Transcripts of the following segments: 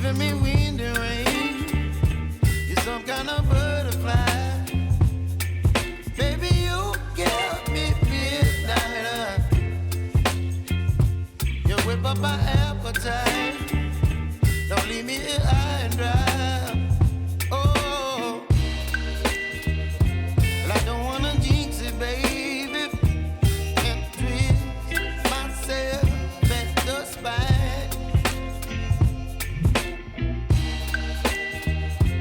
giving me wind and rain. You're some kind of butterfly. Baby, you give me midnight. You whip up my appetite. Don't leave me here high and dry. Oh, well, I don't wanna jinx it, baby, and twist myself at the spine.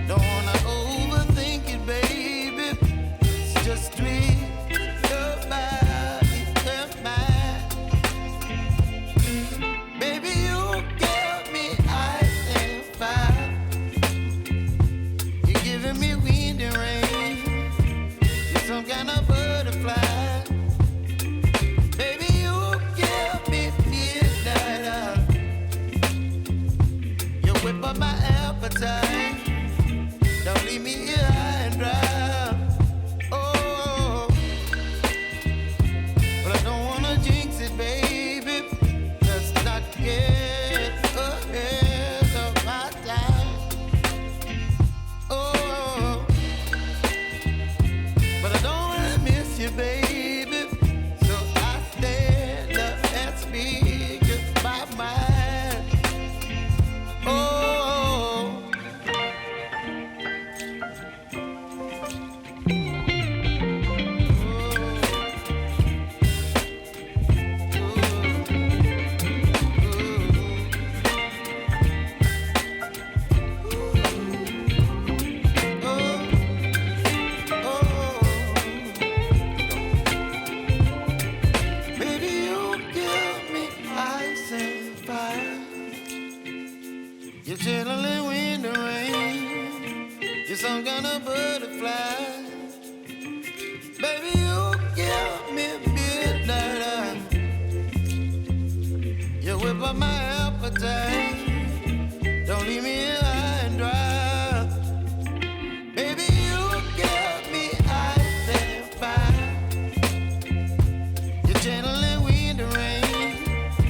Don't wanna overthink it, baby. It's just twist your body and mine. Baby, you give me ice and fire. You're giving me wind and rain. You're some kind of butterfly. Baby, you give me midnight. You whip up my appetite. Don't leave me here high and dry. Oh, but I don't wanna jinx it, baby. Let's not get ahead of my time. Oh, but I don't wanna miss you, baby. So I stand up and speak my mind. Oh. Baby, you give me ice and fire. You're chilling wind and rain. You're some kind of butterfly. Baby, you give me midnight. You whip up my appetite.